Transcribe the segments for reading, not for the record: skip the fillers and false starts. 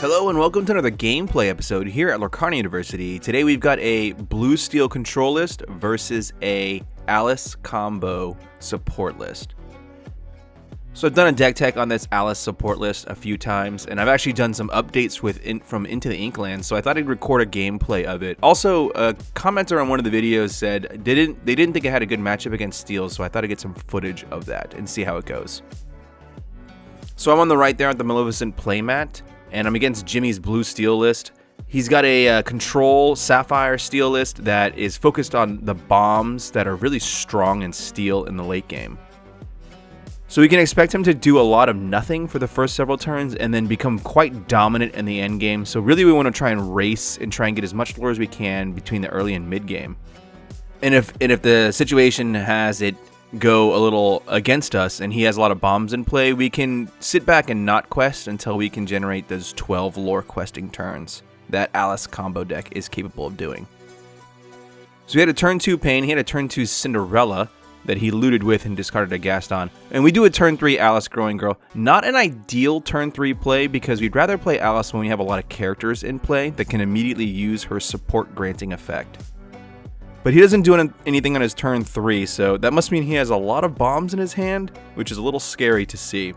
Hello and welcome to another gameplay episode here at Lorcana University. Today we've got a BlueSteel Control list versus a Alice combo support list. So I've done a deck tech on this Alice support list a few times, and I've actually done some updates from Into the Inkland, so I thought I'd record a gameplay of it. Also, a commenter on one of the videos said they didn't think it had a good matchup against Steel, so I thought I'd get some footage of that and see how it goes. So I'm on the right there at the Maleficent playmat, and I'm against Jimmy's BlueSteel list. He's got a Control Sapphire Steel list that is focused on the bombs that are really strong in Steel in the late game. So we can expect him to do a lot of nothing for the first several turns and then become quite dominant in the end game. So really we want to try and race and try and get as much lore as we can between the early and mid game. And if the situation has it go a little against us and he has a lot of bombs in play, we can sit back and not quest until we can generate those 12 lore questing turns that Alice combo deck is capable of doing. So we had a turn 2 Pain, he had a turn 2 Cinderella that he looted with and discarded a Gaston. And we do a turn 3 Alice Growing Girl. Not an ideal turn 3 play because we'd rather play Alice when we have a lot of characters in play that can immediately use her support granting effect. But he doesn't do anything on his turn 3, so that must mean he has a lot of bombs in his hand, which is a little scary to see.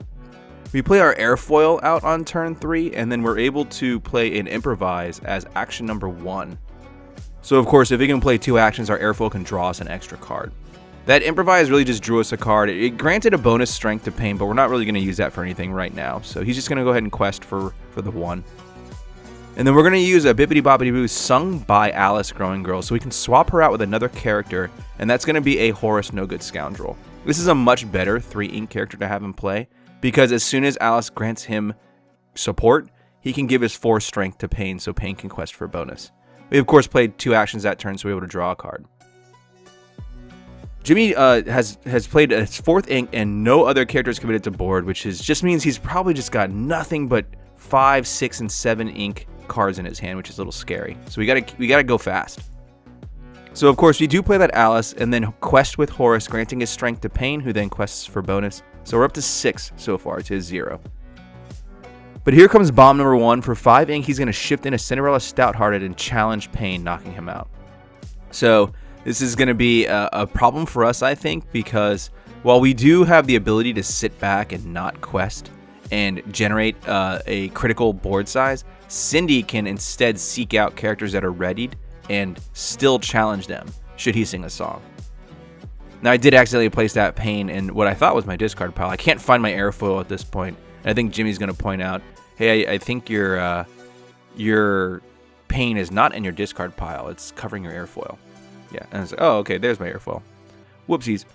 We play our Airfoil out on turn 3, and then we're able to play an Improvise as action number 1. So of course, if we can play 2 actions, our Airfoil can draw us an extra card. That Improvise really just drew us a card. It granted a bonus strength to Pain, but we're not really going to use that for anything right now. So he's just going to go ahead and quest for the 1. And then we're going to use a Bippity Boppity Boo sung by Alice Growing Girl, so we can swap her out with another character, and that's going to be a Horus No Good Scoundrel. This is a much better 3-ink character to have in play, because as soon as Alice grants him support, he can give his 4 strength to Pain, so Pain can quest for a bonus. We of course played 2 actions that turn, so we were able to draw a card. Jimmy has played his 4th ink and no other characters committed to board, which just means he's probably just got nothing but 5, 6, and 7 ink cards in his hand, which is a little scary. So we gotta go fast. So of course we do play that Alice and then quest with Horus, granting his strength to Pain, who then quests for bonus. So we're up to 6 so far to his 0. But here comes bomb number 1. For 5 ink, he's gonna shift in a Cinderella Stouthearted and challenge Pain, knocking him out. So this is going to be a problem for us, I think, because while we do have the ability to sit back and not quest and generate a critical board size, Cindy can instead seek out characters that are readied and still challenge them should he sing a song. Now, I did accidentally place that Pain in what I thought was my discard pile. I can't find my Airfoil at this point, and I think Jimmy's going to point out, hey, I think your Pain is not in your discard pile. It's covering your Airfoil. Yeah, and I was like, oh, okay, there's my Airfoil. Whoopsies.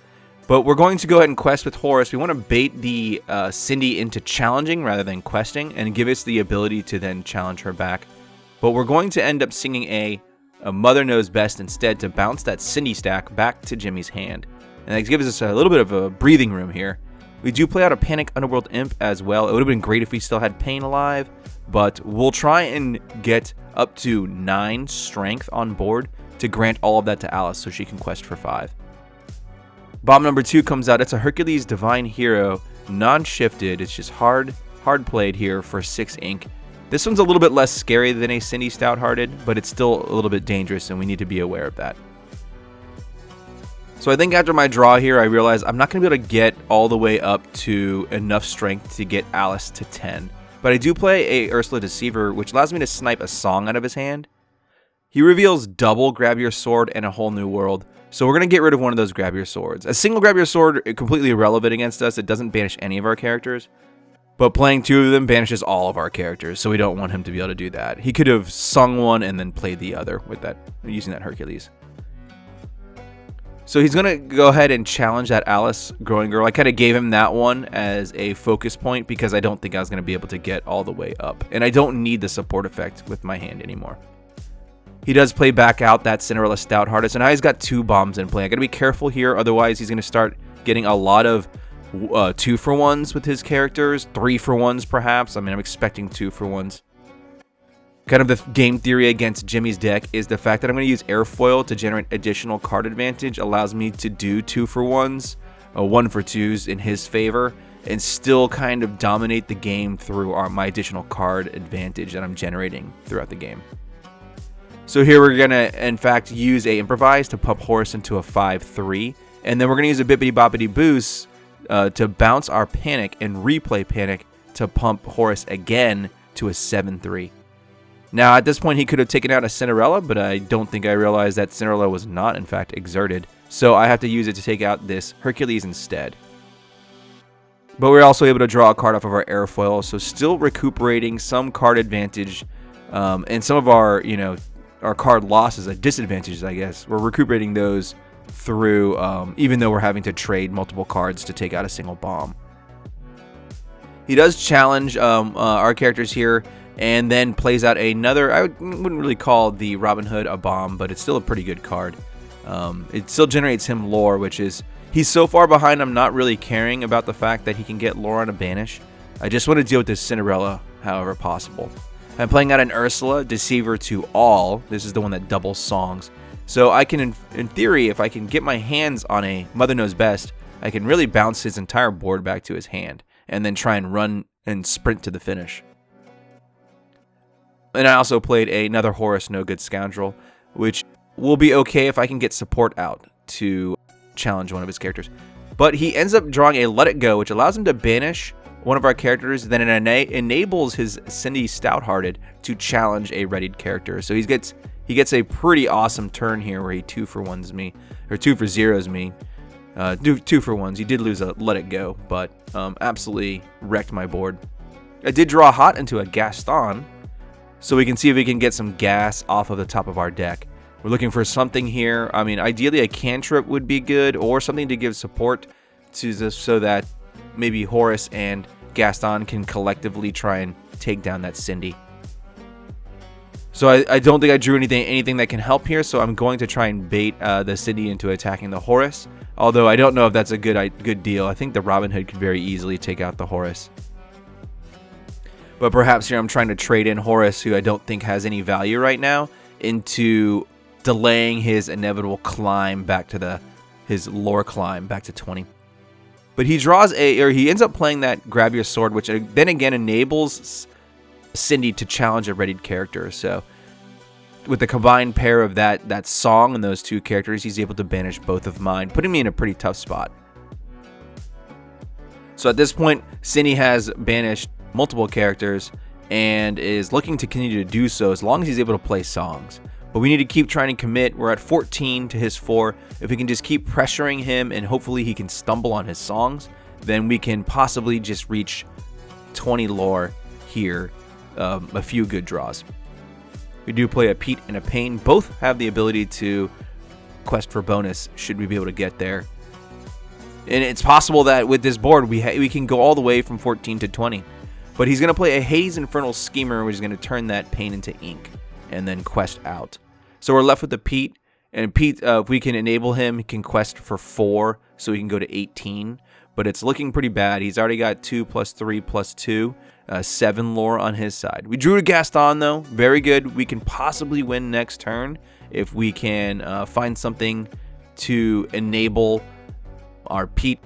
But we're going to go ahead and quest with Horus. We want to bait the Cindy into challenging rather than questing and give us the ability to then challenge her back. But we're going to end up singing a Mother Knows Best instead to bounce that Cindy stack back to Jimmy's hand. And that gives us a little bit of a breathing room here. We do play out a Panic Underworld Imp as well. It would have been great if we still had Pain alive, but we'll try and get up to 9 strength on board to grant all of that to Alice so she can quest for 5. Bomb number 2 comes out. It's a Hercules Divine Hero, non-shifted. It's just hard played here for 6 ink. This one's a little bit less scary than a Cindy Stouthearted, but it's still a little bit dangerous, and we need to be aware of that. So I think after my draw here, I realized I'm not going to be able to get all the way up to enough strength to get Alice to 10. But I do play a Ursula Deceiver, which allows me to snipe a song out of his hand. He reveals double Grab Your Sword and a Whole New World, so we're going to get rid of one of those Grab Your Swords. A single Grab Your Sword is completely irrelevant against us. It doesn't banish any of our characters, but playing 2 of them banishes all of our characters, so we don't want him to be able to do that. He could have sung one and then played the other with that, using that Hercules. So he's going to go ahead and challenge that Alice Growing Girl. I kind of gave him that one as a focus point because I don't think I was going to be able to get all the way up, and I don't need the support effect with my hand anymore. He does play back out that Cinderella Stouthearted, so now he's got 2 bombs in play. I gotta be careful here, otherwise he's gonna start getting a lot of 2-for-1s with his characters, 3-for-1s perhaps. I mean, I'm expecting 2-for-1s. Kind of the game theory against Jimmy's deck is the fact that I'm gonna use Airfoil to generate additional card advantage, allows me to do 2-for-1s, 1-for-2s in his favor, and still kind of dominate the game through my additional card advantage that I'm generating throughout the game. So here we're going to, in fact, use a Improvise to pump Horus into a 5-3. And then we're going to use a Bippity Boppity Boost to bounce our Panic and replay Panic to pump Horus again to a 7-3. Now, at this point, he could have taken out a Cinderella, but I don't think I realized that Cinderella was not, in fact, exerted. So I have to use it to take out this Hercules instead. But we're also able to draw a card off of our airfoil, so still recuperating some card advantage, and some of our, our card losses, disadvantages, I guess. We're recuperating those through, even though we're having to trade multiple cards to take out a single bomb. He does challenge our characters here, and then plays out another, I wouldn't really call the Robin Hood a bomb, but it's still a pretty good card. It still generates him lore, which is, he's so far behind, I'm not really caring about the fact that he can get lore on a banish. I just want to deal with this Cinderella however possible. I'm playing out an Ursula, Deceiver to all. This is the one that doubles songs. So I can, in theory, if I can get my hands on a Mother Knows Best, I can really bounce his entire board back to his hand, and then try and run and sprint to the finish. And I also played another Horus No Good Scoundrel, which will be okay if I can get support out to challenge one of his characters. But he ends up drawing a Let It Go, which allows him to banish one of our characters, then it enables his Cindy Stouthearted to challenge a readied character. So he gets a pretty awesome turn here where he 2-for-1s me, or 2-for-0s me. 2-for-1s. He did lose a Let It Go, but absolutely wrecked my board. I did draw Hot into a Gaston, so we can see if we can get some gas off of the top of our deck. We're looking for something here. I mean, ideally a cantrip would be good, or something to give support to this so that maybe Horus and Gaston can collectively try and take down that Cindy. So I don't think I drew anything that can help here, so I'm going to try and bait the Cindy into attacking the Horus. Although I don't know if that's a good deal. I think the Robin Hood could very easily take out the Horus. But perhaps here I'm trying to trade in Horus, who I don't think has any value right now, into delaying his inevitable climb back to his lore climb back to 20. But he he ends up playing that Grab Your Sword, which then again enables Cindy to challenge a readied character. So with the combined pair of that song and those two characters, he's able to banish both of mine, putting me in a pretty tough spot. So at this point, Cindy has banished multiple characters and is looking to continue to do so as long as he's able to play songs. But we need to keep trying to commit. We're at 14 to his 4. If we can just keep pressuring him and hopefully he can stumble on his songs, then we can possibly just reach 20 lore here. A few good draws. We do play a Pete and a Pain. Both have the ability to quest for bonus should we be able to get there. And it's possible that with this board we can go all the way from 14 to 20. But he's going to play a Hades Infernal Schemer, which is going to turn that Pain into ink and then quest out. So we're left with the Pete. And Pete, if we can enable him, he can quest for 4, so he can go to 18. But it's looking pretty bad. He's already got 2 + 3 + 2. 7 lore on his side. We drew to Gaston, though. Very good. We can possibly win next turn if we can find something to enable our Pete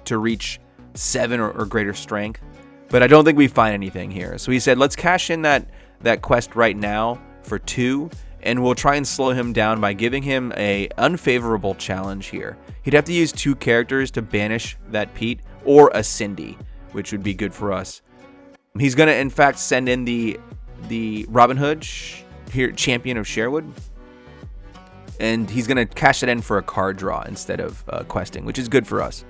to reach 7 or greater strength. But I don't think we find anything here. So he said, let's cash in that quest right now for 2, and we'll try and slow him down by giving him a unfavorable challenge here. He'd have to use 2 characters to banish that Pete, or a Cindy, which would be good for us. He's going to, in fact, send in the Robin Hood, Champion of Sherwood, and he's going to cash it in for a card draw instead of questing, which is good for us.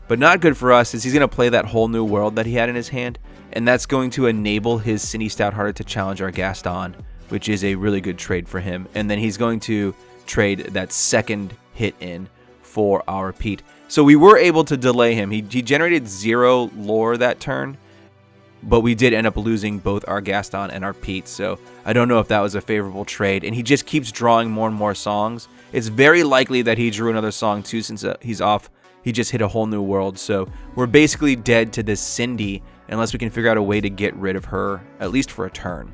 But not good for us is he's going to play that Whole New World that he had in his hand, and that's going to enable his Cindy Stouthearted to challenge our Gaston, which is a really good trade for him. And then he's going to trade that second hit in for our Pete. So we were able to delay him. He generated 0 lore that turn, but we did end up losing both our Gaston and our Pete. So I don't know if that was a favorable trade. And he just keeps drawing more and more songs. It's very likely that he drew another song too, since he's off. He just hit a Whole New World. So we're basically dead to this Cindy unless we can figure out a way to get rid of her, at least for a turn.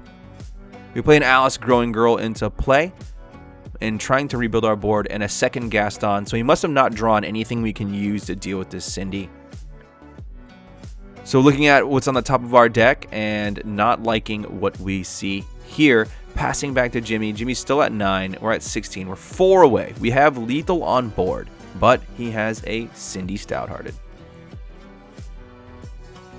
We play an Alice Growing Girl into play, and trying to rebuild our board, and a second Gaston, so he must have not drawn anything we can use to deal with this Cindy. So looking at what's on the top of our deck and not liking what we see here, passing back to Jimmy. Jimmy's still at 9. We're at 16. We're 4 away. We have Lethal on board, but he has a Cindy Stouthearted.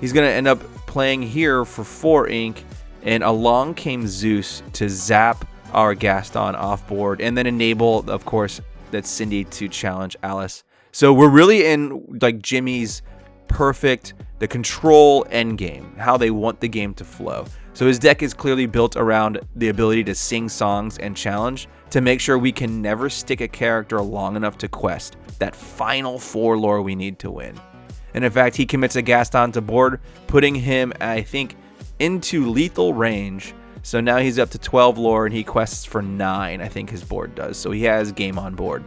He's going to end up playing here for 4 ink, and along came Zeus to zap our Gaston off board and then enable, of course, that Cindy to challenge Alice. So we're really in like Jimmy's perfect, the control end game, how they want the game to flow. So his deck is clearly built around the ability to sing songs and challenge to make sure we can never stick a character long enough to quest that final 4 lore we need to win. And in fact, he commits a Gaston to board, putting him, I think, into lethal range. So now he's up to 12 lore and he quests for 9, I think his board does. So he has game on board.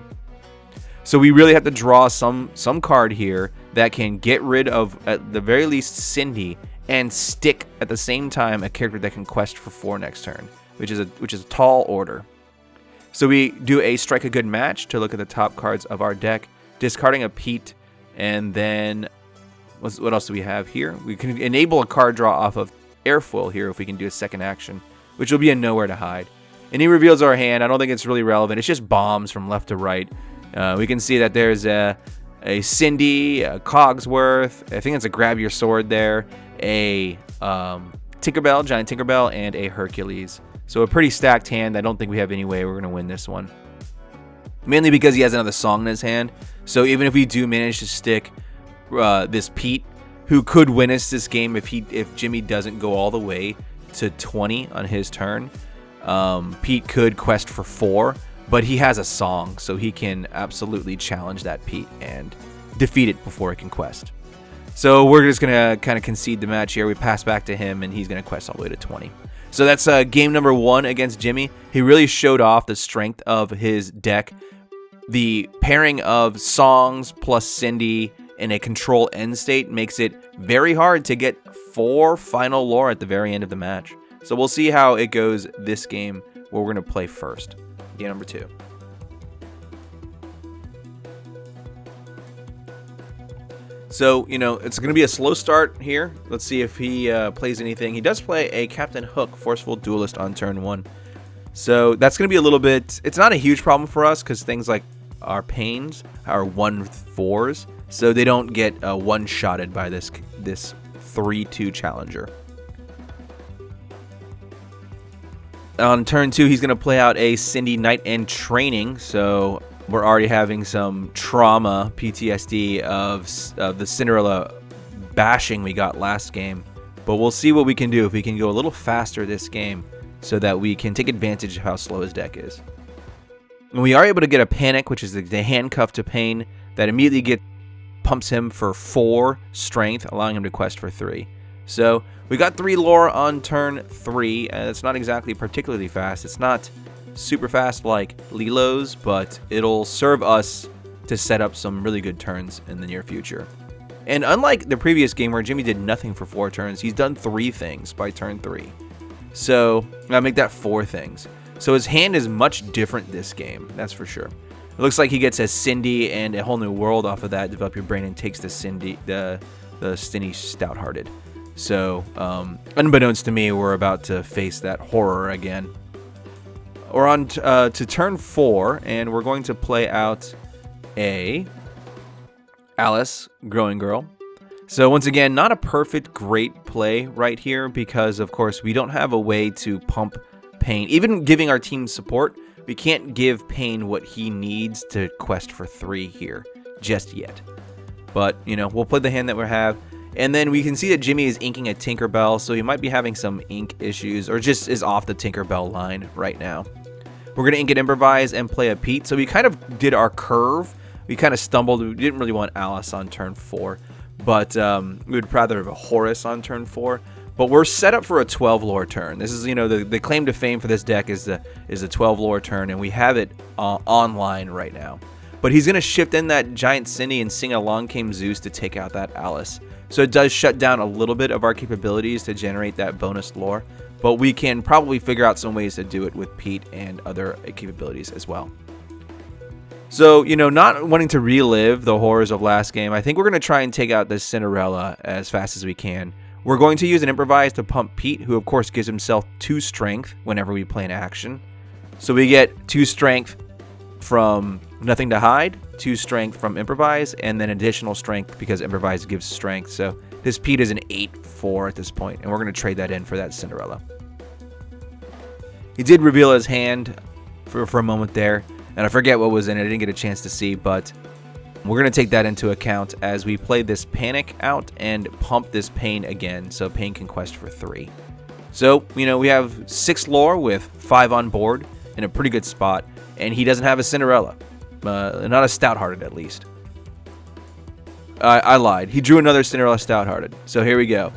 So we really have to draw some card here that can get rid of, at the very least, Cindy, and stick at the same time a character that can quest for 4 next turn, which is a tall order. So we do a strike a good match to look at the top cards of our deck, discarding a Pete, and then what else do we have here? We can enable a card draw off of Airfoil here if we can do a second action, which will be a Nowhere to Hide. And he reveals our hand. I don't think it's really relevant. It's just bombs from left to right. We can see that there's a Cindy, a Cogsworth, I think it's a Grab Your Sword there, a Tinkerbell, Giant Tinkerbell, and a Hercules. So a pretty stacked hand. I don't think we have any way we're going to win this one. Mainly because he has another song in his hand. So even if we do manage to stick this Pete, who could win us this game if Jimmy doesn't go all the way to 20 on his turn, Pete could quest for 4. But he has a song, so he can absolutely challenge that Pete and defeat it before it can quest. So we're just going to kind of concede the match here. We pass back to him, and he's going to quest all the way to 20. So that's game number 1 against Jimmy. He really showed off the strength of his deck. The pairing of songs plus Cindy in a control end state makes it very hard to get 4 final lore at the very end of the match. So we'll see how it goes this game, where we're going to play first. Game number 2. So, it's going to be a slow start here. Let's see if he plays anything. He does play a Captain Hook, Forceful Duelist on turn 1. So that's going to be a little bit... It's not a huge problem for us because things like our Pains are 1/4s. So they don't get one-shotted by this 3/2 Challenger. On turn 2, he's going to play out a Cindy Night End Training, so we're already having some trauma, PTSD, of the Cinderella bashing we got last game. But we'll see what we can do if we can go a little faster this game so that we can take advantage of how slow his deck is. And we are able to get a Panic, which is the handcuff to Pain, that immediately pumps him for 4 strength, allowing him to quest for 3. So we got 3 lore on turn 3, and it's not exactly particularly fast. It's not super fast like Lilo's, but it'll serve us to set up some really good turns in the near future. And unlike the previous game where Jimmy did nothing for 4 turns, he's done 3 things by turn 3. So I'll make that 4 things. So his hand is much different this game, that's for sure. It looks like he gets a Cindy and a Whole New World off of that. Develop Your Brain, and takes the Cindy Stouthearted. So, unbeknownst to me, we're about to face that horror again. We're on to turn 4, and we're going to play out a Alice, Growing Girl. So once again, not a perfect, great play right here because, of course, we don't have a way to pump Pain. Even giving our team support, we can't give Pain what he needs to quest for 3 here just yet. But, we'll play the hand that we have. And then we can see that Jimmy is inking a Tinkerbell, so he might be having some ink issues, or just is off the Tinkerbell line right now. We're going to ink and improvise and play a Pete. So we kind of did our curve. We kind of stumbled. We didn't really want Alice on turn 4, but we would rather have a Horus on turn 4. But we're set up for a 12 lore turn. This is, the claim to fame for this deck is a 12 lore turn, and we have it online right now. But he's going to shift in that Giant Cindy and sing Along Came Zeus to take out that Alice. So it does shut down a little bit of our capabilities to generate that bonus lore. but we can probably figure out some ways to do it with Pete and other capabilities as well. So, not wanting to relive the horrors of last game, I think we're going to try and take out this Cinderella as fast as we can. We're going to use an improvise to pump Pete, who of course gives himself 2 strength whenever we play an action. So we get 2 strength from Nothing to Hide, 2 strength from improvise, and then additional strength because improvise gives strength. So this Pete is an 8-4 at this point, and we're going to trade that in for that Cinderella. He did reveal his hand for a moment there, and I forget what was in it. I didn't get a chance to see, but we're going to take that into account as we play this Panic out and pump this Pain again, so Pain can quest for 3. So, we have 6 lore with 5 on board in a pretty good spot, and he doesn't have a Cinderella. Not a Stout-Hearted, at least. I lied. He drew another Cinderella Stout-Hearted, so here we go.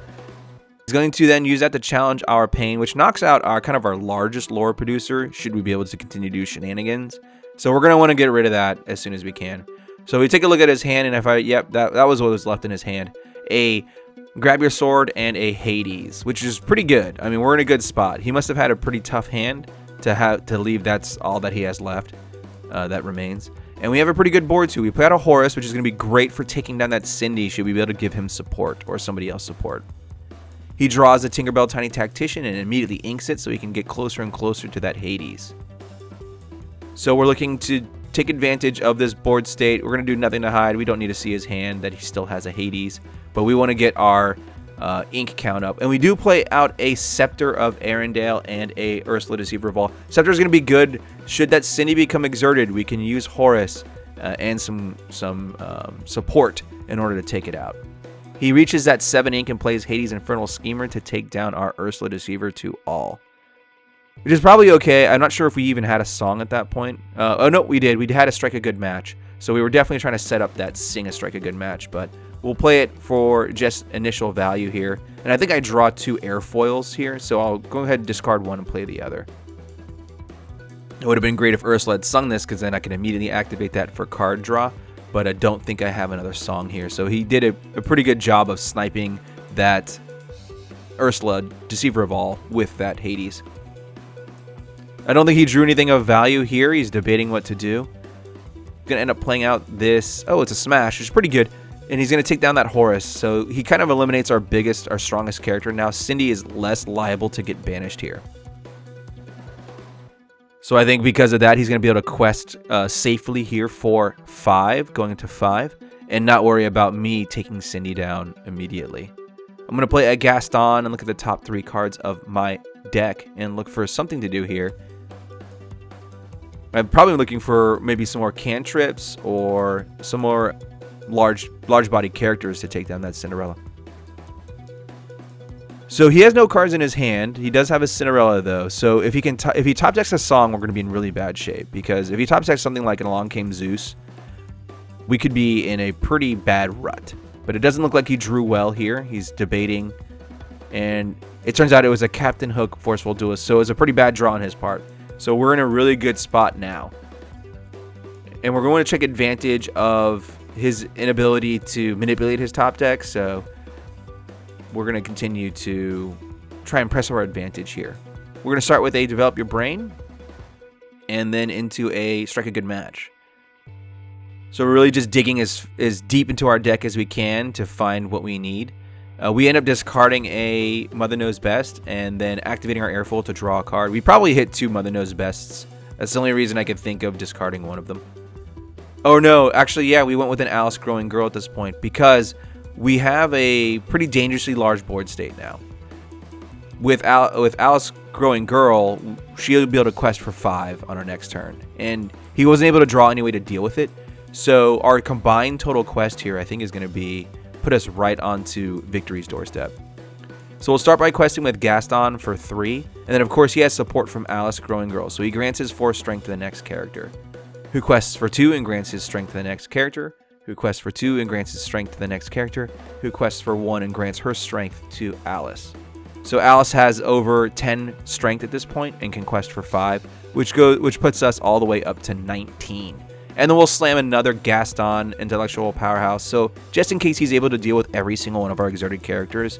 He's going to then use that to challenge our Pain, which knocks out our our largest lore producer, should we be able to continue to do shenanigans. So we're going to want to get rid of that as soon as we can. So we take a look at his hand, and that was what was left in his hand. A Grab Your Sword and a Hades, which is pretty good. I mean, we're in a good spot. He must have had a pretty tough hand to leave. That's all that he has left that remains. And we have a pretty good board too. We play out a Horus, which is going to be great for taking down that Cindy should we be able to give him support or somebody else support. He draws a Tinkerbell Tiny Tactician and immediately inks it so he can get closer and closer to that Hades. So we're looking to take advantage of this board state. We're going to do Nothing to Hide. We don't need to see his hand that he still has a Hades, but we want to get our ink count up. And we do play out a Scepter of Arendelle and a Ursula Deceiver of All. Scepter is going to be good. Should that Cindy become exerted, we can use Horus and some support in order to take it out. He reaches that 7 ink and plays Hades Infernal Schemer to take down our Ursula Deceiver to all. Which is probably okay. I'm not sure if we even had a song at that point. Oh, no, we did. We had a Strike a Good Match. So we were definitely trying to set up that Sing a Strike a Good Match. But we'll play it for just initial value here. And I think I draw 2 airfoils here. So I'll go ahead and discard one and play the other. It would have been great if Ursula had sung this, because then I can immediately activate that for card draw. But I don't think I have another song here. So he did a pretty good job of sniping that Ursula Deceiver of All with that Hades. I don't think he drew anything of value here. He's debating what to do. Going to end up playing out this. Oh, it's a smash. It's pretty good. And he's going to take down that Horus. So he kind of eliminates our strongest character. Now Cindy is less liable to get banished here. So I think because of that, he's going to be able to quest safely here for 5, going into 5, and not worry about me taking Cindy down immediately. I'm going to play a Gaston and look at the top 3 cards of my deck and look for something to do here. I'm probably looking for maybe some more cantrips or some more large body characters to take down that Cinderella. So he has no cards in his hand. He does have a Cinderella though. So if he top decks a song, we're going to be in really bad shape, because if he top decks something like an Along Came Zeus, we could be in a pretty bad rut. But it doesn't look like he drew well here. He's debating, and it turns out it was a Captain Hook Forceful Duelist, so it was a pretty bad draw on his part. So we're in a really good spot now. And we're going to take advantage of his inability to manipulate his top deck, so we're going to continue to try and press our advantage here. We're going to start with a Develop Your Brain, and then into a Strike a Good Match. So we're really just digging as deep into our deck as we can to find what we need. We end up discarding a Mother Knows Best and then activating our Airfoil to draw a card. We probably hit 2 Mother Knows Bests. That's the only reason I could think of discarding one of them. Oh no, actually yeah, we went with an Alice Growing Girl at this point, because we have a pretty dangerously large board state now. With Alice Growing Girl, she'll be able to quest for 5 on her next turn. And he wasn't able to draw any way to deal with it. So our combined total quest here, I think, is going to put us right onto victory's doorstep. So we'll start by questing with Gaston for 3. And then, of course, he has support from Alice Growing Girl. So he grants his 4 strength to the next character, who quests for 2 and grants his strength to the next character, who quests for 2 and grants his strength to the next character, who quests for 1 and grants her strength to Alice. So Alice has over 10 strength at this point and can quest for 5, which puts us all the way up to 19. And then we'll slam another Gaston Intellectual Powerhouse. So just in case he's able to deal with every single one of our exerted characters,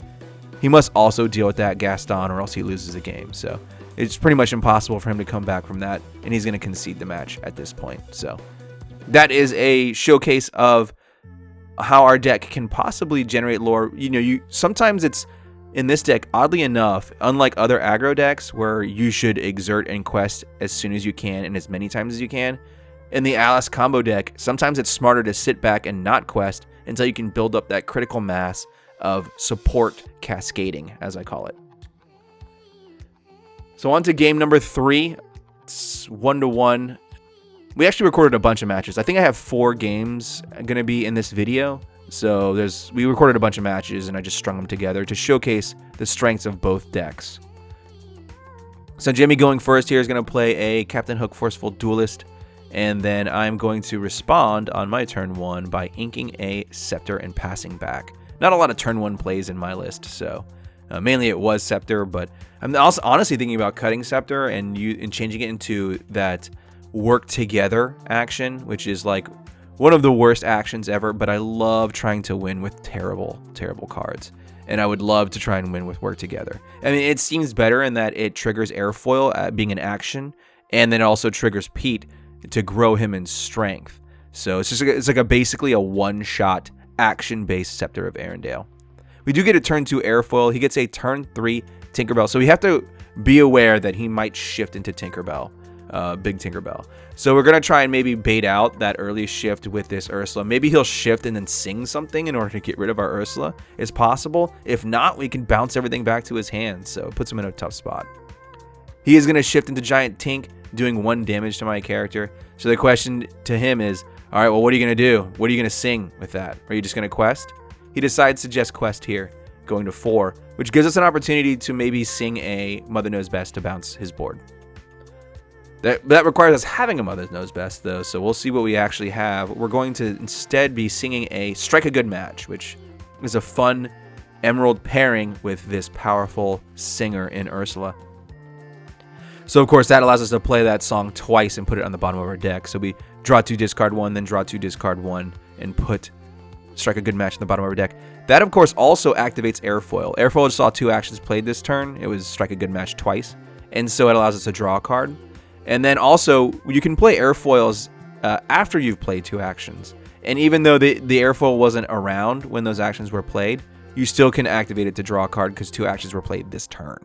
he must also deal with that Gaston or else he loses the game. So it's pretty much impossible for him to come back from that, and he's going to concede the match at this point. So that is a showcase of how our deck can possibly generate lore. Sometimes it's in this deck, oddly enough, unlike other aggro decks where you should exert and quest as soon as you can and as many times as you can, in the Alice combo deck, sometimes it's smarter to sit back and not quest until you can build up that critical mass of support cascading, as I call it. So on to game number 3. It's 1-1. We actually recorded a bunch of matches. I think I have 4 games going to be in this video. So we recorded a bunch of matches and I just strung them together to showcase the strengths of both decks. So Jimmy going first here is going to play a Captain Hook Forceful Duelist. And then I'm going to respond on my turn 1 by inking a Scepter and passing back. Not a lot of turn 1 plays in my list, so mainly it was Scepter, but I'm also honestly thinking about cutting Scepter and changing it into that work together action, which is like one of the worst actions ever, but I love trying to win with terrible, terrible cards. And I would love to try and win with work together. I mean, it seems better in that it triggers Airfoil being an action, and then it also triggers Pete to grow him in strength. So it's like basically a one-shot action-based Scepter of Arendelle. We do get a turn 2 Airfoil. He gets a turn 3 Tinkerbell. So we have to be aware that he might shift into Tinkerbell, big Tinkerbell. So we're going to try and maybe bait out that early shift with this Ursula. Maybe he'll shift and then sing something in order to get rid of our Ursula. It's possible. If not, we can bounce everything back to his hand. So it puts him in a tough spot. He is going to shift into Giant Tink, doing 1 damage to my character. So the question to him is, all right, well, what are you going to do? What are you going to sing with that? Are you just going to quest? He decides to just quest here, going to 4, which gives us an opportunity to maybe sing a Mother Knows Best to bounce his board. That requires us having a Mother Knows Best, though, so we'll see what we actually have. We're going to instead be singing a Strike a Good Match, which is a fun emerald pairing with this powerful singer in Ursula. So, of course, that allows us to play that song twice and put it on the bottom of our deck. So we draw 2, discard 1, then draw 2, discard 1, and put Strike a Good Match on the bottom of our deck. That, of course, also activates Airfoil. Airfoil just saw 2 actions played this turn. It was Strike a Good Match twice. And so it allows us to draw a card. And then also, you can play Airfoils after you've played 2 actions. And even though the Airfoil wasn't around when those actions were played, you still can activate it to draw a card because 2 actions were played this turn.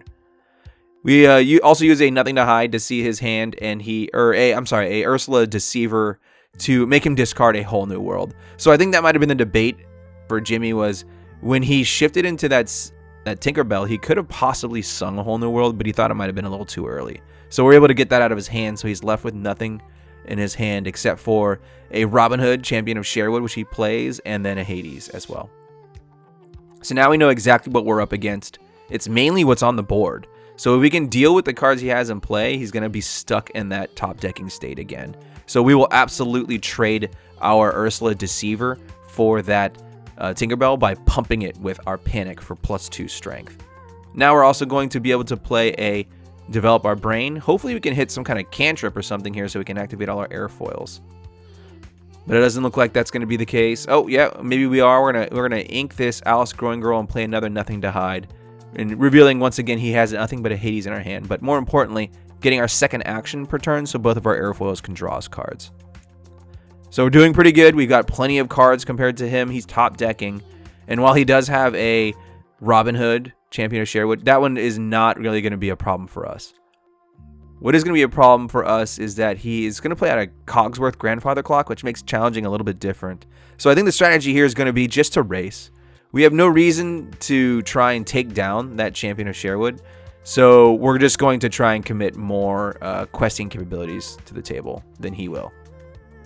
You also use a Nothing to Hide to see his hand, and a Ursula Deceiver to make him discard a Whole New World. So I think that might have been the debate for Jimmy, was when he shifted into that Tinkerbell, he could have possibly sung a Whole New World, but he thought it might have been a little too early. So we're able to get that out of his hand, so he's left with nothing in his hand except for a Robin Hood, Champion of Sherwood, which he plays, and then a Hades as well. So now we know exactly what we're up against. It's mainly what's on the board. So if we can deal with the cards he has in play, he's going to be stuck in that top decking state again. So we will absolutely trade our Ursula Deceiver for that Tinkerbell by pumping it with our Panic for +2 strength. Now we're also going to be able to play a Develop Our Brain. Hopefully we can hit some kind of cantrip or something here so we can activate all our Airfoils. But it doesn't look like that's going to be the case. Oh, yeah, maybe we are. We're gonna ink this Alice Growing Girl and play another Nothing to Hide. And revealing once again he has nothing but a Hades in our hand. But more importantly, getting our second action per turn so both of our Airfoils can draw us cards. So we're doing pretty good. We've got plenty of cards compared to him. He's top decking. And while he does have a Robin Hood, Champion of Sherwood, that one is not really going to be a problem for us. What is going to be a problem for us is that he is going to play out a Cogsworth Grandfather Clock, which makes challenging a little bit different. So I think the strategy here is going to be just to race. We have no reason to try and take down that Champion of Sherwood, so we're just going to try and commit more questing capabilities to the table than he will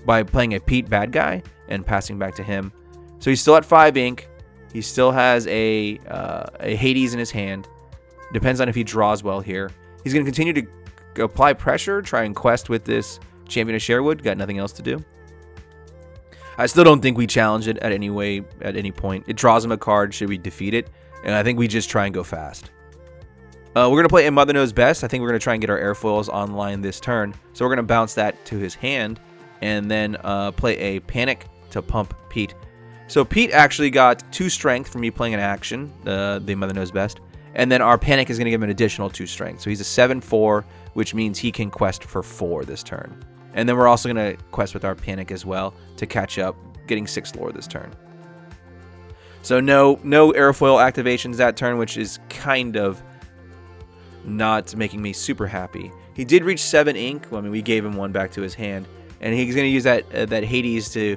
by playing a Pete bad guy and passing back to him. So he's still at 5 ink. He still has a Hades in his hand. Depends on if he draws well here. He's going to continue to apply pressure, try and quest with this Champion of Sherwood. Got nothing else to do. I still don't think we challenge it at any point. It draws him a card should we defeat it, and I think we just try and go fast. We're going to play a Mother Knows Best. I think we're going to try and get our Airfoils online this turn. So we're going to bounce that to his hand, and then play a Panic to pump Pete. So Pete actually got 2 strength from me playing an action, the Mother Knows Best. And then our Panic is going to give him an additional 2 strength. So he's a 7/4, which means he can quest for 4 this turn. And then we're also going to quest with our Panic as well to catch up, getting 6 lore this turn. So no airfoil activations that turn, which is kind of not making me super happy. He did reach 7 ink. Well, I mean, we gave him 1 back to his hand. And he's going to use that Hades to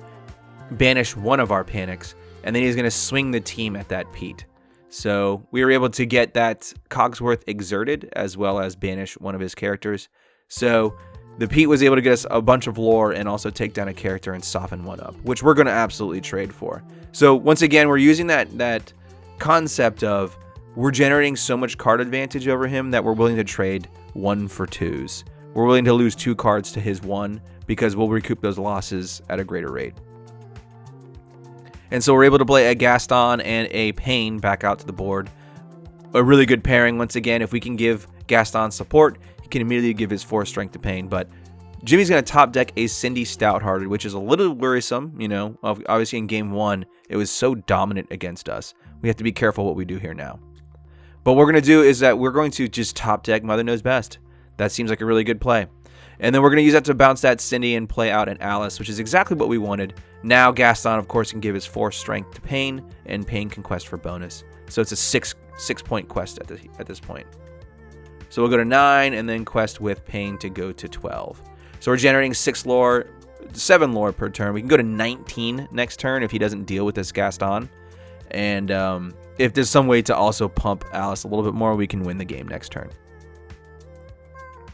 banish one of our Panics. And then he's going to swing the team at that Pete. So we were able to get that Cogsworth exerted as well as banish one of his characters. So the Pete was able to get us a bunch of lore and also take down a character and soften one up, which we're going to absolutely trade for. So once again, we're using that concept of we're generating so much card advantage over him that we're willing to trade 1 for 2s. We're willing to lose 2 cards to his 1 because we'll recoup those losses at a greater rate. And so we're able to play a Gaston and a Pain back out to the board. A really good pairing once again. If we can give Gaston support, he can immediately give his 4 strength to Pain. But Jimmy's going to top deck a Cindy Stouthearted, which is a little worrisome. You know, obviously in game 1, it was so dominant against us. We have to be careful what we do here now. But what we're going to do is that we're going to just top deck Mother Knows Best. That seems like a really good play. And then we're going to use that to bounce that Cindy and play out an Alice, which is exactly what we wanted. Now Gaston, of course, can give his 4 strength to Pain, and Pain can quest for bonus. So it's a 6-point quest at this point. So we'll go to 9 and then quest with Pain to go to 12. So we're generating 7 lore per turn. We can go to 19 next turn if he doesn't deal with this Gaston. And if there's some way to also pump Alice a little bit more, we can win the game next turn.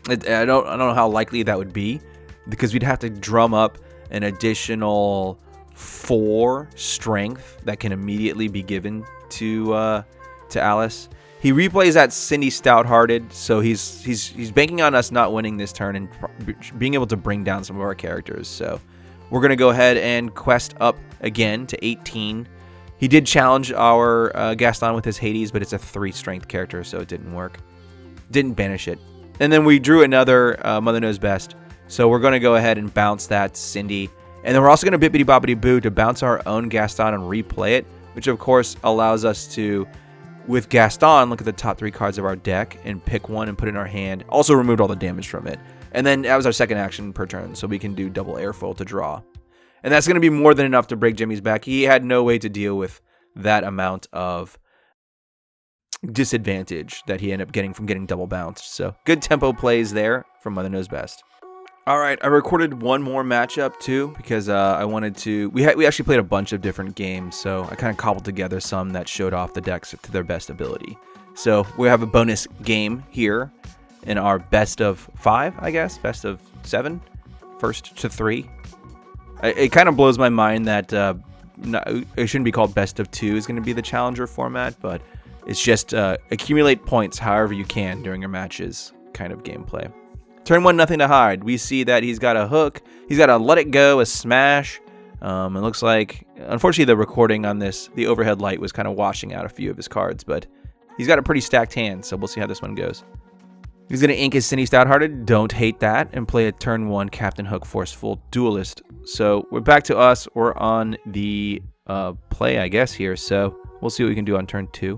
I don't know how likely that would be, because we'd have to drum up an additional 4 strength that can immediately be given to Alice. He replays that Cindy Stouthearted, so he's banking on us not winning this turn and being able to bring down some of our characters. So we're going to go ahead and quest up again to 18. He did challenge our Gaston with his Hades, but it's a 3 strength character, so it didn't work. Didn't banish it. And then we drew another Mother Knows Best. So we're going to go ahead and bounce that Cindy. And then we're also going to bippity boppity boo to bounce our own Gaston and replay it, which of course allows us to, with Gaston, look at the top 3 cards of our deck and pick one and put it in our hand. Also removed all the damage from it. And then that was our second action per turn, so we can do double airfoil to draw. And that's going to be more than enough to break Jimmy's back. He had no way to deal with that amount of disadvantage that he ended up getting from getting double bounced. So good tempo plays there from Mother Knows Best. All right, I recorded one more matchup too because I wanted to. We actually played a bunch of different games, so I kind of cobbled together some that showed off the decks to their best ability. So we have a bonus game here in our best of 5, I guess, best of 7, first to 3. It kind of blows my mind that it shouldn't be called best of 2 is going to be the challenger format, but it's just accumulate points however you can during your matches kind of gameplay. Turn 1, nothing to hide. We see that he's got a hook. He's got a let it go, a smash. It looks like, unfortunately, the recording on this, the overhead light was kind of washing out a few of his cards, but he's got a pretty stacked hand, so we'll see how this one goes. He's going to ink his Cindy Stouthearted, don't hate that, and play a turn 1 Captain Hook Forceful Duelist. So we're back to us. We're on the play, I guess, here, so we'll see what we can do on turn 2.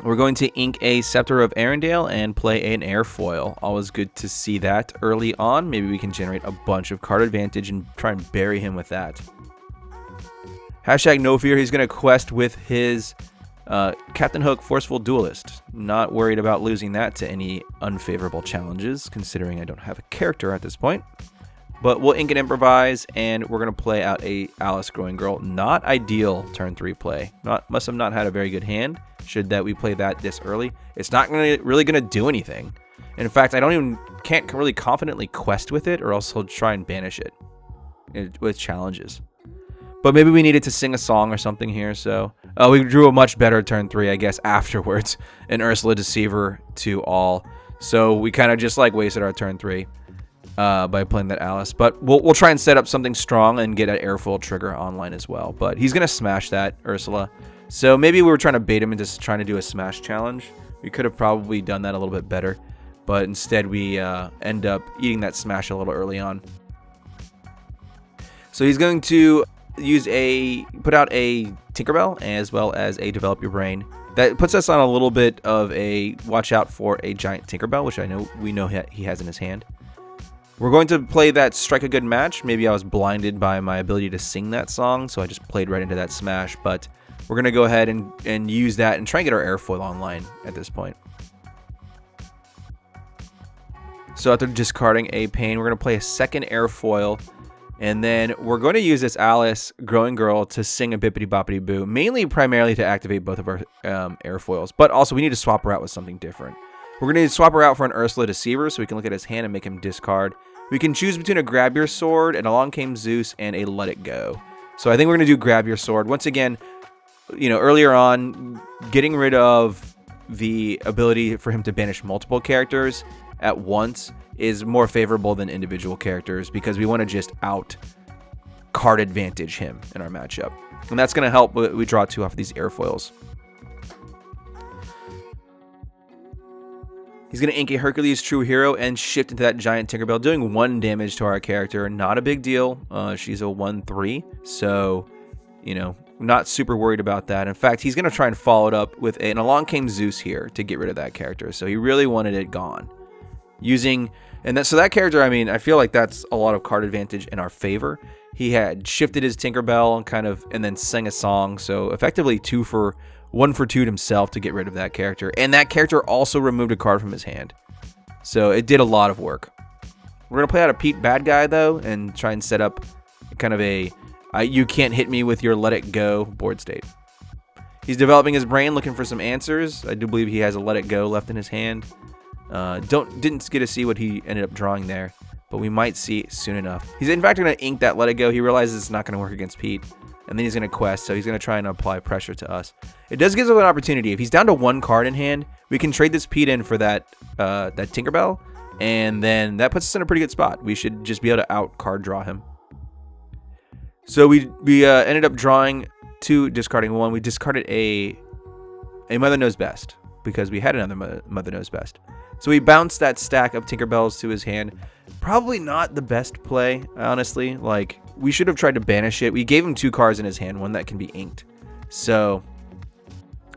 We're going to ink a Scepter of Arendelle and play an airfoil. Always good to see that early on. Maybe we can generate a bunch of card advantage and try and bury him with that. Hashtag no fear. He's going to quest with his Captain Hook Forceful Duelist. Not worried about losing that to any unfavorable challenges, considering I don't have a character at this point. But we'll ink and improvise, and we're going to play out a Alice Growing Girl. Not ideal turn 3 play. Must have not had a very good hand, should that we play that this early. It's not really going to do anything. In fact, can't really confidently quest with it, or else he'll try and banish it with challenges. But maybe we needed to sing a song or something here, so we drew a much better turn 3, I guess, afterwards. An Ursula Deceiver to all. So we kind of just like wasted our turn 3. By playing that Alice, but we'll try and set up something strong and get an airfoil trigger online as well. But he's gonna smash that Ursula, so maybe we were trying to bait him into trying to do a smash challenge. We could have probably done that a little bit better, but instead we end up eating that smash a little early on. So he's going to put out a Tinkerbell as well as a Develop Your Brain. That puts us on a little bit of a watch out for a giant Tinkerbell, which we know he has in his hand. We're going to play that Strike a Good Match. Maybe I was blinded by my ability to sing that song, so I just played right into that smash. But we're going to go ahead and use that and try and get our airfoil online at this point. So after discarding a pain, we're going to play a second airfoil. And then we're going to use this Alice Growing Girl to sing a Bippity Boppity Boo, primarily to activate both of our airfoils. But also, we need to swap her out with something different. We're going to swap her out for an Ursula Deceiver so we can look at his hand and make him discard. We can choose between a Grab Your Sword, and Along Came Zeus, and a Let It Go. So I think we're going to do Grab Your Sword. Once again, earlier on, getting rid of the ability for him to banish multiple characters at once is more favorable than individual characters because we want to just out card advantage him in our matchup. And that's going to help. We draw 2 off of these airfoils. He's going to ink a Hercules True Hero and shift into that giant Tinkerbell, doing 1 damage to our character. Not a big deal. She's a 1/3, so, not super worried about that. In fact, he's going to try and follow it up with an Along Came Zeus here to get rid of that character. So he really wanted it gone. So that character, I feel like that's a lot of card advantage in our favor. He had shifted his Tinkerbell and then sang a song. So effectively 1 for 2 himself to get rid of that character. And that character also removed a card from his hand. So it did a lot of work. We're going to play out a Pete Bad Guy though and try and set up kind of a you can't hit me with your Let It Go board state. He's developing his brain looking for some answers. I do believe he has a Let It Go left in his hand. Didn't get to see what he ended up drawing there, but we might see it soon enough. He's in fact going to ink that Let It Go. He realizes it's not going to work against Pete, and then he's going to quest, so he's going to try and apply pressure to us. It does give us an opportunity. If he's down to 1 card in hand, we can trade this Pete in for that Tinkerbell, and then that puts us in a pretty good spot. We should just be able to out card draw him. So we ended up drawing 2, discarding 1. We discarded a Mother Knows Best because we had another Mother Knows Best. So we bounced that stack of Tinkerbells to his hand. Probably not the best play, honestly. We should have tried to banish it. We gave him 2 cards in his hand, 1 that can be inked. So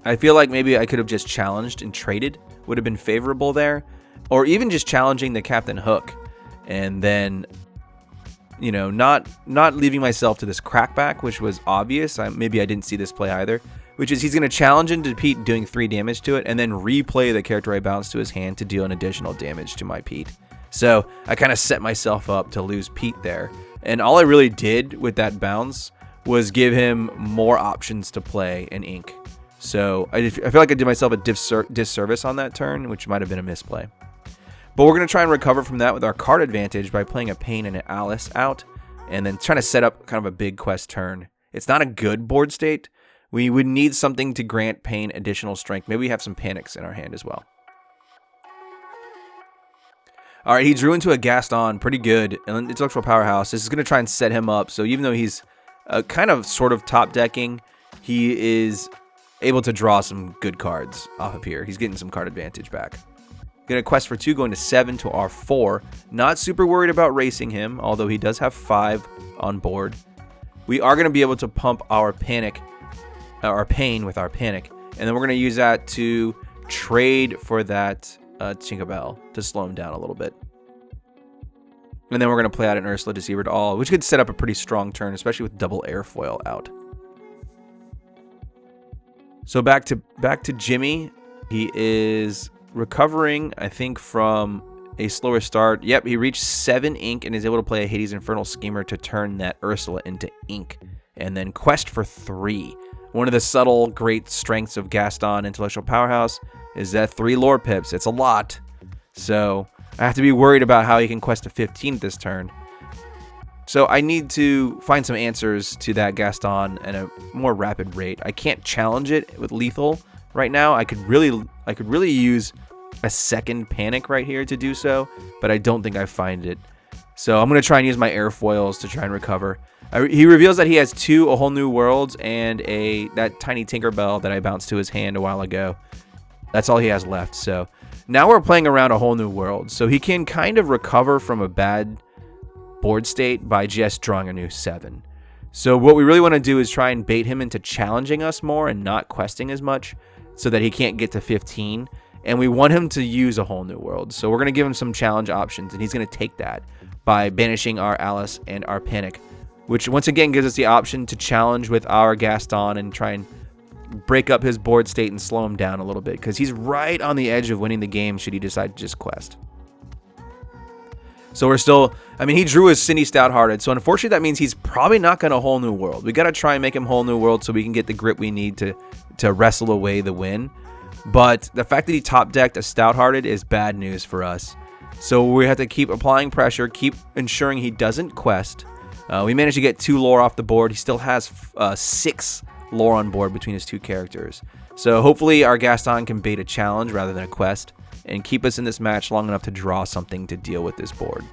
I feel like maybe I could have just challenged and traded. Would have been favorable there. Or even just challenging the Captain Hook. And then, not leaving myself to this crackback, which was obvious. Maybe I didn't see this play either. Which is he's going to challenge into Pete doing 3 damage to it and then replay the character I bounced to his hand to deal an additional damage to my Pete. So I kind of set myself up to lose Pete there. And all I really did with that bounce was give him more options to play and ink. So I feel like I did myself a disservice on that turn, which might have been a misplay. But we're going to try and recover from that with our card advantage by playing a Pain and an Alice out and then trying to set up kind of a big quest turn. It's not a good board state. We would need something to grant Pain additional strength. Maybe we have some Panics in our hand as well. All right, he drew into a Gaston. Pretty good. And Intellectual Powerhouse. This is going to try and set him up. So even though he's kind of sort of top decking, he is able to draw some good cards off of here. He's getting some card advantage back. Going to quest for 2, going to 7 to our 4. Not super worried about racing him, although he does have 5 on board. We are going to be able to pump our Pain with our Panic, and then we're going to use that to trade for that Tinkerbell to slow him down a little bit. And then we're going to play out an Ursula Deceiver to all, which could set up a pretty strong turn, especially with double airfoil out. So back to Jimmy. He is recovering, I think, from a slower start. Yep, he reached 7 ink and is able to play a Hades Infernal Schemer to turn that Ursula into ink. And then quest for 3. One of the subtle great strengths of Gaston Intellectual Powerhouse is that 3 lore pips. It's a lot. So I have to be worried about how he can quest to 15 this turn. So I need to find some answers to that Gaston at a more rapid rate. I can't challenge it with lethal right now. I could really use a second Panic right here to do so, but I don't think I find it. So I'm going to try and use my airfoils to try and recover. He reveals that he has 2 A Whole New Worlds and that tiny Tinkerbell that I bounced to his hand a while ago. That's all he has left. So now we're playing around A Whole New World. So he can kind of recover from a bad board state by just drawing a new 7. So what we really want to do is try and bait him into challenging us more and not questing as much so that he can't get to 15. And we want him to use a whole new world. So we're going to give him some challenge options, and he's going to take that by banishing our Alice and our Panic, which once again gives us the option to challenge with our Gaston and try and break up his board state and slow him down a little bit, because he's right on the edge of winning the game should he decide to just quest. So we're still, I mean, he drew his Cindy Stouthearted, so unfortunately that means he's probably not going to whole new world. We got to try and make him whole new world so we can get the grip we need to wrestle away the win. But the fact that he top decked a Stouthearted is bad news for us. So we have to keep applying pressure, keep ensuring he doesn't quest. We managed to get 2 lore off the board. He still has 6 lore on board between his 2 characters. So hopefully our Gaston can bait a challenge rather than a quest and keep us in this match long enough to draw something to deal with this board.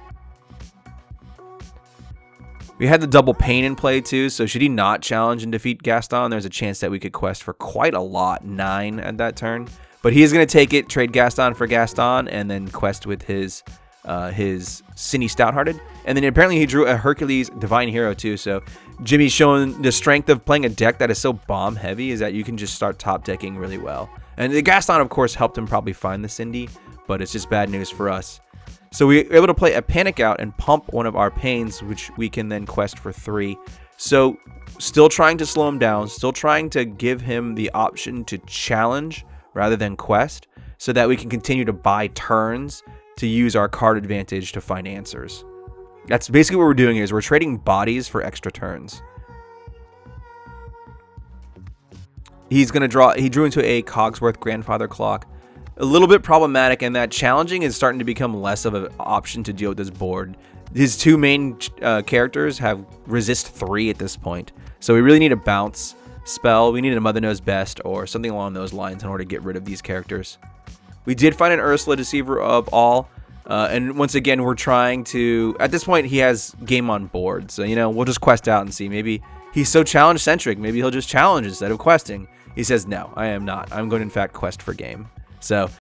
We had the double pain in play too, so should he not challenge and defeat Gaston, there's a chance that we could quest for quite a lot, 9 at that turn. But he is going to take it, trade Gaston for Gaston, and then quest with his Cindy Stouthearted. And then apparently he drew a Hercules Divine Hero too, so Jimmy's showing the strength of playing a deck that is so bomb heavy is that you can just start top decking really well. And the Gaston, of course, helped him probably find the Cindy, but it's just bad news for us. So we were able to play a Panic out and pump one of our Pains, which we can then quest for 3. So still trying to slow him down, still trying to give him the option to challenge rather than quest, so that we can continue to buy turns to use our card advantage to find answers. That's basically what we're doing here, is we're trading bodies for extra turns. He's going to draw, he drew into a Cogsworth Grandfather Clock. A little bit problematic in that challenging is starting to become less of an option to deal with this board. His 2 main characters have resist 3 at this point. So we really need a bounce spell. We need a Mother Knows Best or something along those lines in order to get rid of these characters. We did find an Ursula, Deceiver of All. And once again, we're trying to, at this point, he has game on board. So, you know, we'll just quest out and see. Maybe he's so challenge-centric. Maybe he'll just challenge instead of questing. He says, no, I am not. I'm going to, in fact, quest for game. So